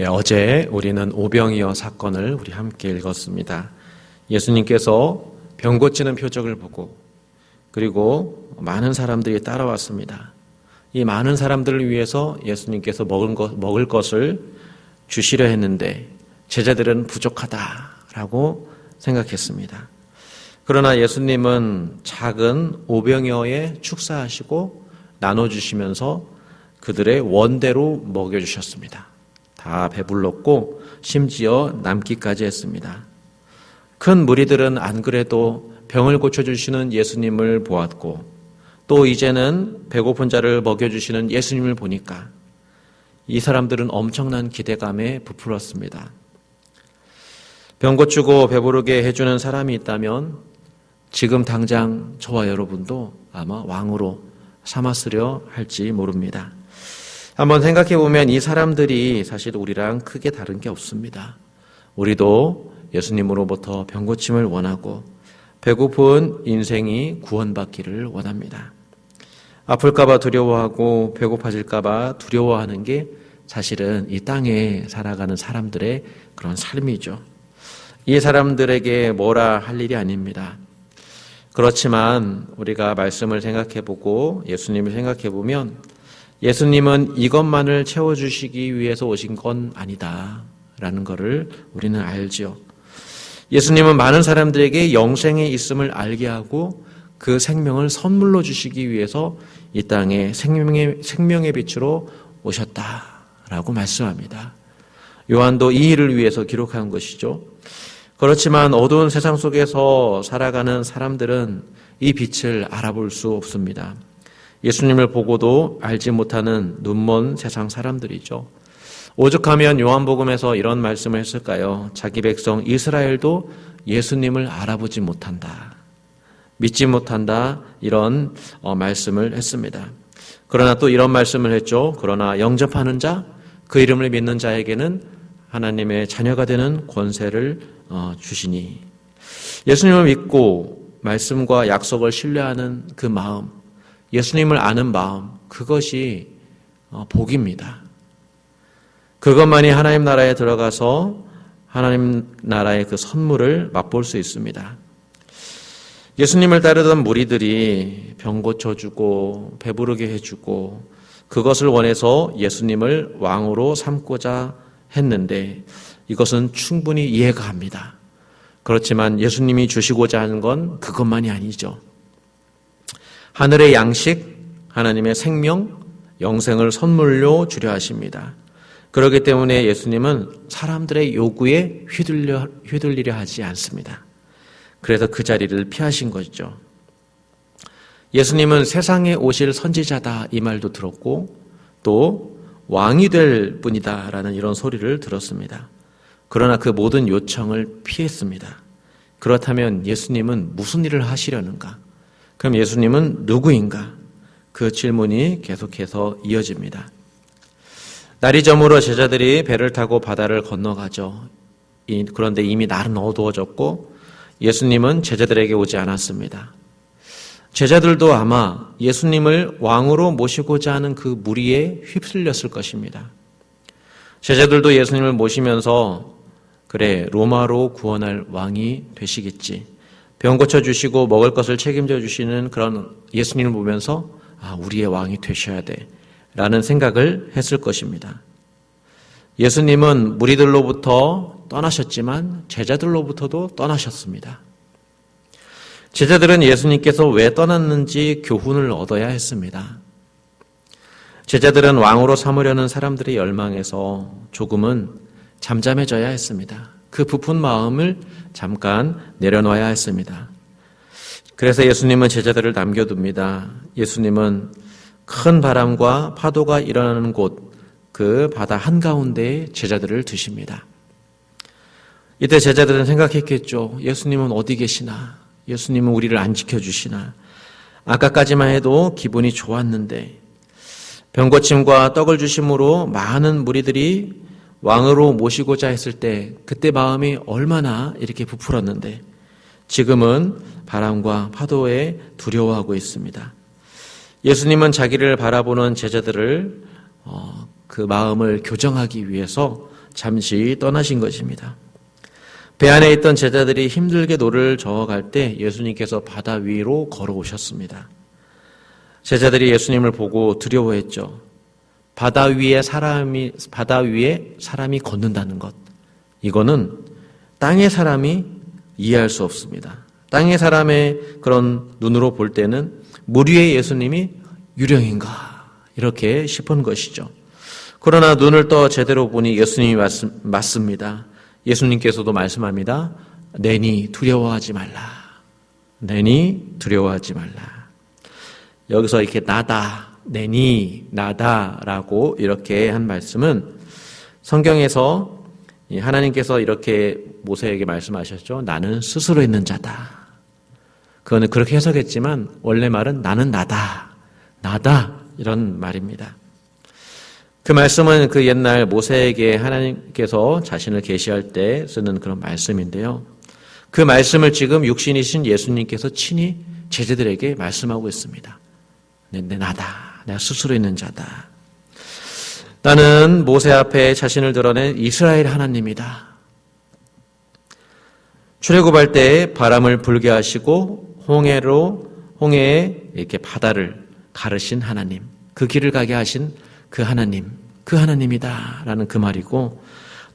어제 우리는 오병이어 사건을 우리 함께 읽었습니다. 예수님께서 병 고치는 표적을 보고 그리고 많은 사람들이 따라왔습니다. 이 많은 사람들을 위해서 예수님께서 먹을 것을 주시려 했는데 제자들은 부족하다라고 생각했습니다. 그러나 예수님은 작은 오병이어에 축사하시고 나눠주시면서 그들의 원대로 먹여주셨습니다. 다 배불렀고 심지어 남기까지 했습니다. 큰 무리들은 안 그래도 병을 고쳐주시는 예수님을 보았고 또 이제는 배고픈 자를 먹여주시는 예수님을 보니까 이 사람들은 엄청난 기대감에 부풀었습니다. 병 고치고 배부르게 해주는 사람이 있다면 지금 당장 저와 여러분도 아마 왕으로 삼았으려 할지 모릅니다. 한번 생각해 보면 이 사람들이 사실 우리랑 크게 다른 게 없습니다. 우리도 예수님으로부터 병 고침을 원하고 배고픈 인생이 구원받기를 원합니다. 아플까봐 두려워하고 배고파질까봐 두려워하는 게 사실은 이 땅에 살아가는 사람들의 그런 삶이죠. 이 사람들에게 뭐라 할 일이 아닙니다. 그렇지만 우리가 말씀을 생각해보고 예수님을 생각해보면 예수님은 이것만을 채워주시기 위해서 오신 건 아니다라는 것을 우리는 알죠. 예수님은 많은 사람들에게 영생에 있음을 알게 하고 그 생명을 선물로 주시기 위해서 이 땅에 생명의 빛으로 오셨다라고 말씀합니다. 요한도 이 일을 위해서 기록한 것이죠. 그렇지만 어두운 세상 속에서 살아가는 사람들은 이 빛을 알아볼 수 없습니다. 예수님을 보고도 알지 못하는 눈먼 세상 사람들이죠. 오죽하면 요한복음에서 이런 말씀을 했을까요? 자기 백성 이스라엘도 예수님을 알아보지 못한다. 믿지 못한다. 이런 말씀을 했습니다. 그러나 또 이런 말씀을 했죠. 그러나 영접하는 자, 그 이름을 믿는 자에게는 하나님의 자녀가 되는 권세를 주시니. 예수님을 믿고 말씀과 약속을 신뢰하는 그 마음, 예수님을 아는 마음, 그것이 복입니다. 그것만이 하나님 나라에 들어가서 하나님 나라의 그 선물을 맛볼 수 있습니다. 예수님을 따르던 무리들이 병 고쳐주고 배부르게 해주고 그것을 원해서 예수님을 왕으로 삼고자 했는데 이것은 충분히 이해가 갑니다. 그렇지만 예수님이 주시고자 하는 건 그것만이 아니죠. 하늘의 양식, 하나님의 생명, 영생을 선물로 주려 하십니다. 그렇기 때문에 예수님은 사람들의 요구에 휘둘리려 하지 않습니다. 그래서 그 자리를 피하신 것이죠. 예수님은 세상에 오실 선지자다 이 말도 들었고 또 왕이 될 뿐이다라는 이런 소리를 들었습니다. 그러나 그 모든 요청을 피했습니다. 그렇다면 예수님은 무슨 일을 하시려는가? 그럼 예수님은 누구인가? 그 질문이 계속해서 이어집니다. 날이 저물어 제자들이 배를 타고 바다를 건너가죠. 그런데 이미 날은 어두워졌고 예수님은 제자들에게 오지 않았습니다. 제자들도 아마 예수님을 왕으로 모시고자 하는 그 무리에 휩쓸렸을 것입니다. 제자들도 예수님을 모시면서 그래, 로마로 구원할 왕이 되시겠지. 병 고쳐주시고 먹을 것을 책임져 주시는 그런 예수님을 보면서 우리의 왕이 되셔야 돼 라는 생각을 했을 것입니다. 예수님은 무리들로부터 떠나셨지만 제자들로부터도 떠나셨습니다. 제자들은 예수님께서 왜 떠났는지 교훈을 얻어야 했습니다. 제자들은 왕으로 삼으려는 사람들의 열망에서 조금은 잠잠해져야 했습니다. 그 부푼 마음을 잠깐 내려놔야 했습니다. 그래서 예수님은 제자들을 남겨둡니다. 예수님은 큰 바람과 파도가 일어나는 곳, 그 바다 한가운데에 제자들을 두십니다. 이때 제자들은 생각했겠죠. 예수님은 어디 계시나? 예수님은 우리를 안 지켜주시나? 아까까지만 해도 기분이 좋았는데 병고침과 떡을 주심으로 많은 무리들이 왕으로 모시고자 했을 때 그때 마음이 얼마나 이렇게 부풀었는데 지금은 바람과 파도에 두려워하고 있습니다. 예수님은 자기를 바라보는 제자들을 그 마음을 교정하기 위해서 잠시 떠나신 것입니다. 배 안에 있던 제자들이 힘들게 노를 저어갈 때 예수님께서 바다 위로 걸어오셨습니다. 제자들이 예수님을 보고 두려워했죠. 바다 위에 사람이 걷는다는 것. 이거는 땅의 사람이 이해할 수 없습니다. 땅의 사람의 그런 눈으로 볼 때는 물 위에 예수님이 유령인가 이렇게 싶은 것이죠. 그러나 눈을 떠 제대로 보니 예수님이 맞습니다. 예수님께서도 말씀합니다. 내니 두려워하지 말라. 내니 두려워하지 말라. 여기서 이렇게 나다, 내니 나다라고 이렇게 한 말씀은 성경에서 하나님께서 이렇게 모세에게 말씀하셨죠. 나는 스스로 있는 자다. 그거는 그렇게 해석했지만 원래 말은 나는 나다. 나다 이런 말입니다. 그 말씀은 그 옛날 모세에게 하나님께서 자신을 계시할 때 쓰는 그런 말씀인데요. 그 말씀을 지금 육신이신 예수님께서 친히 제자들에게 말씀하고 있습니다. 나다. 내가 스스로 있는 자다. 나는 모세 앞에 자신을 드러낸 이스라엘 하나님이다. 출애굽할 때 바람을 불게 하시고 홍해에 이렇게 바다를 가르신 하나님, 그 길을 가게 하신 그 하나님, 그 하나님이다라는 그 말이고,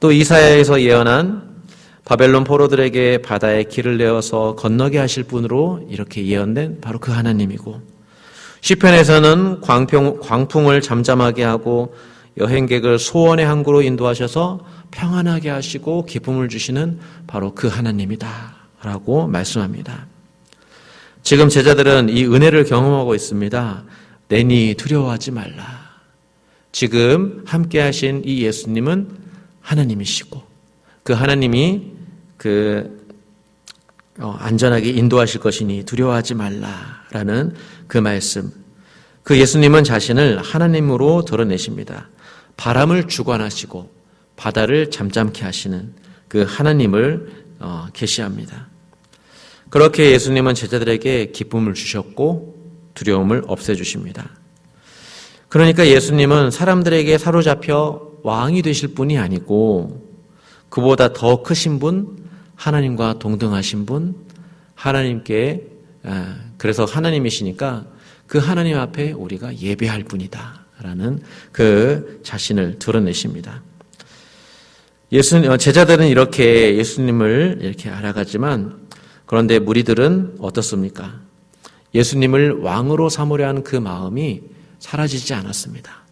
또 이사야에서 예언한 바벨론 포로들에게 바다에 길을 내어서 건너게 하실 분으로 이렇게 예언된 바로 그 하나님이고, 시편에서는 광풍을 잠잠하게 하고 여행객을 소원의 항구로 인도하셔서 평안하게 하시고 기쁨을 주시는 바로 그 하나님이다라고 말씀합니다. 지금 제자들은 이 은혜를 경험하고 있습니다. 내니 두려워하지 말라. 지금 함께 하신 이 예수님은 하나님이시고 그 하나님이 안전하게 인도하실 것이니 두려워하지 말라라는 그 말씀. 그 예수님은 자신을 하나님으로 드러내십니다. 바람을 주관하시고 바다를 잠잠케 하시는 그 하나님을 계시합니다. 그렇게 예수님은 제자들에게 기쁨을 주셨고 두려움을 없애주십니다. 그러니까 예수님은 사람들에게 사로잡혀 왕이 되실 분이 아니고 그보다 더 크신 분, 하나님과 동등하신 분, 하나님께 그래서 하나님이시니까 그 하나님 앞에 우리가 예배할 분이다 라는 그 자신을 드러내십니다. 제자들은 이렇게 예수님을 이렇게 알아가지만 그런데 무리들은 어떻습니까? 예수님을 왕으로 삼으려 하는 그 마음이 사라지지 않았습니다.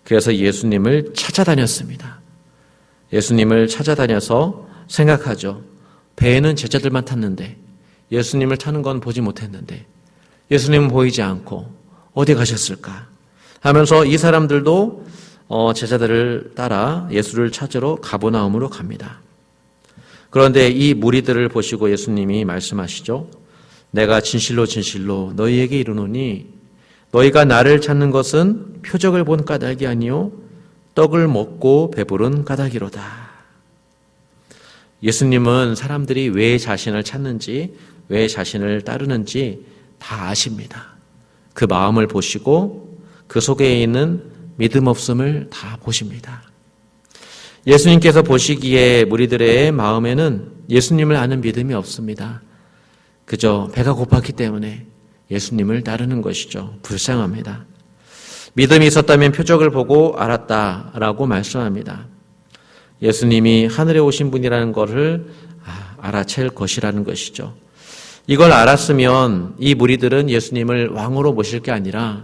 그래서 예수님을 찾아다녔습니다. 예수님을 찾아다녀서 생각하죠. 배에는 제자들만 탔는데 예수님을 타는 건 보지 못했는데 예수님은 보이지 않고 어디 가셨을까 하면서 이 사람들도 제자들을 따라 예수를 찾으러 가버나움으로 갑니다. 그런데 이 무리들을 보시고 예수님이 말씀하시죠. 내가 진실로 진실로 너희에게 이르노니 너희가 나를 찾는 것은 표적을 본 까닭이 아니요 떡을 먹고 배부른 까닭이로다. 예수님은 사람들이 왜 자신을 찾는지 왜 자신을 따르는지 다 아십니다. 그 마음을 보시고 그 속에 있는 믿음 없음을 다 보십니다. 예수님께서 보시기에 무리들의 마음에는 예수님을 아는 믿음이 없습니다. 그저 배가 고팠기 때문에 예수님을 따르는 것이죠. 불쌍합니다. 믿음이 있었다면 표적을 보고 알았다라고 말씀합니다. 예수님이 하늘에 오신 분이라는 것을 알아챌 것이라는 것이죠. 이걸 알았으면 이 무리들은 예수님을 왕으로 모실 게 아니라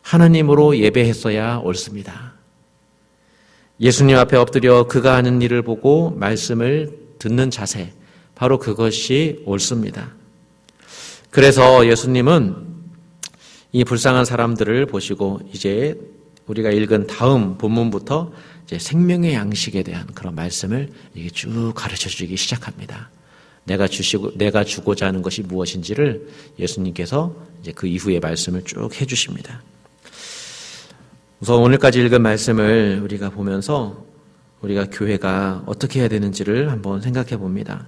하나님으로 예배했어야 옳습니다. 예수님 앞에 엎드려 그가 하는 일을 보고 말씀을 듣는 자세, 바로 그것이 옳습니다. 그래서 예수님은 이 불쌍한 사람들을 보시고 이제 우리가 읽은 다음 본문부터 이제 생명의 양식에 대한 그런 말씀을 이게 쭉 가르쳐 주기 시작합니다. 내가 주고자 하는 것이 무엇인지를 예수님께서 이제 그 이후의 말씀을 쭉 해주십니다. 우선 오늘까지 읽은 말씀을 우리가 보면서 우리가 교회가 어떻게 해야 되는지를 한번 생각해 봅니다.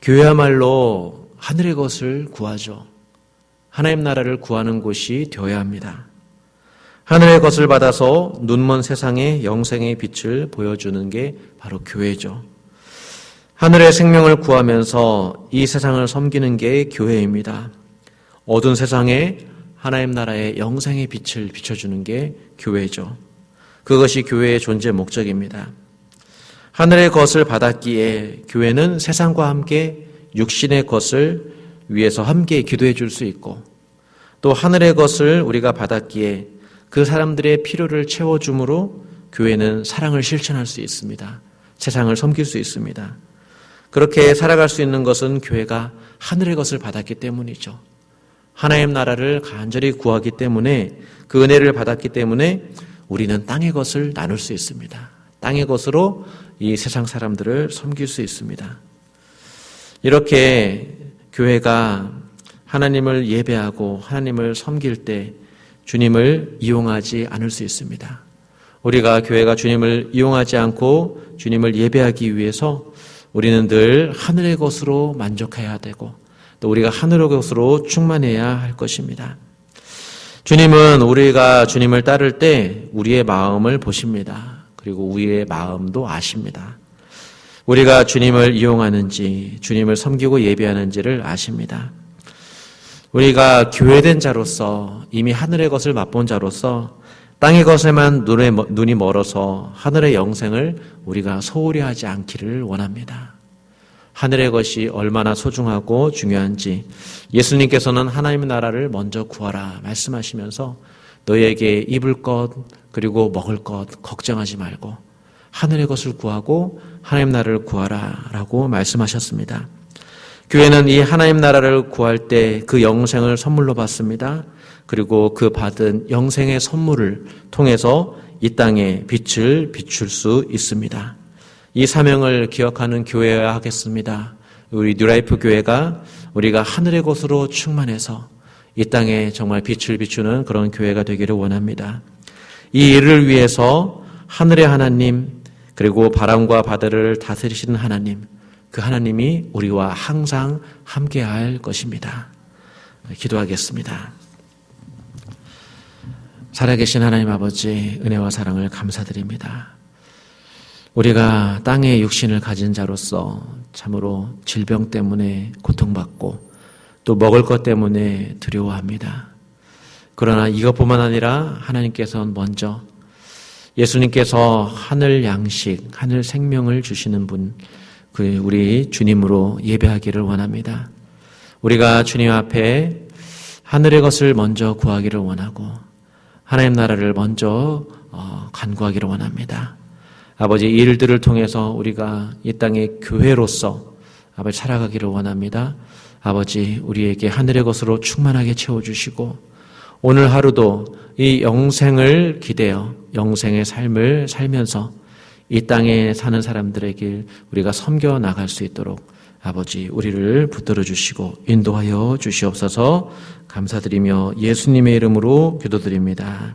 교회야말로 하늘의 것을 구하죠. 하나님 나라를 구하는 곳이 되어야 합니다. 하늘의 것을 받아서 눈먼 세상에 영생의 빛을 보여주는 게 바로 교회죠. 하늘의 생명을 구하면서 이 세상을 섬기는 게 교회입니다. 어두운 세상에 하나님 나라의 영생의 빛을 비춰주는 게 교회죠. 그것이 교회의 존재 목적입니다. 하늘의 것을 받았기에 교회는 세상과 함께 육신의 것을 위해서 함께 기도해 줄 수 있고, 또 하늘의 것을 우리가 받았기에 그 사람들의 필요를 채워줌으로 교회는 사랑을 실천할 수 있습니다. 세상을 섬길 수 있습니다. 그렇게 살아갈 수 있는 것은 교회가 하늘의 것을 받았기 때문이죠. 하나님 나라를 간절히 구하기 때문에, 그 은혜를 받았기 때문에 우리는 땅의 것을 나눌 수 있습니다. 땅의 것으로 이 세상 사람들을 섬길 수 있습니다. 이렇게 교회가 하나님을 예배하고 하나님을 섬길 때 주님을 이용하지 않을 수 있습니다. 우리가 교회가 주님을 이용하지 않고 주님을 예배하기 위해서 우리는 늘 하늘의 것으로 만족해야 되고, 또 우리가 하늘의 것으로 충만해야 할 것입니다. 주님은 우리가 주님을 따를 때 우리의 마음을 보십니다. 그리고 우리의 마음도 아십니다. 우리가 주님을 이용하는지, 주님을 섬기고 예배하는지를 아십니다. 우리가 교회된 자로서, 이미 하늘의 것을 맛본 자로서 땅의 것에만 눈이 멀어서 하늘의 영생을 우리가 소홀히 하지 않기를 원합니다. 하늘의 것이 얼마나 소중하고 중요한지 예수님께서는 하나님의 나라를 먼저 구하라 말씀하시면서 너희에게 입을 것 그리고 먹을 것 걱정하지 말고 하늘의 것을 구하고 하나님 나라를 구하라 라고 말씀하셨습니다. 교회는 이 하나님 나라를 구할 때 그 영생을 선물로 받습니다. 그리고 그 받은 영생의 선물을 통해서 이 땅에 빛을 비출 수 있습니다. 이 사명을 기억하는 교회여야 하겠습니다. 우리 뉴라이프 교회가 우리가 하늘의 곳으로 충만해서 이 땅에 정말 빛을 비추는 그런 교회가 되기를 원합니다. 이 일을 위해서 하늘의 하나님, 그리고 바람과 바다를 다스리시는 하나님, 그 하나님이 우리와 항상 함께할 것입니다. 기도하겠습니다. 살아계신 하나님 아버지, 은혜와 사랑을 감사드립니다. 우리가 땅에 육신을 가진 자로서 참으로 질병 때문에 고통받고 또 먹을 것 때문에 두려워합니다. 그러나 이것뿐만 아니라 하나님께서는 먼저 예수님께서 하늘 양식, 하늘 생명을 주시는 분, 그 우리 주님으로 예배하기를 원합니다. 우리가 주님 앞에 하늘의 것을 먼저 구하기를 원하고 하나님 나라를 먼저 간구하기를 원합니다. 아버지, 이 일들을 통해서 우리가 이 땅의 교회로서 아버지 살아가기를 원합니다. 아버지, 우리에게 하늘의 것으로 충만하게 채워주시고 오늘 하루도 이 영생을 기대어 영생의 삶을 살면서 이 땅에 사는 사람들에게 우리가 섬겨 나갈 수 있도록 아버지 우리를 붙들어 주시고 인도하여 주시옵소서. 감사드리며 예수님의 이름으로 기도드립니다.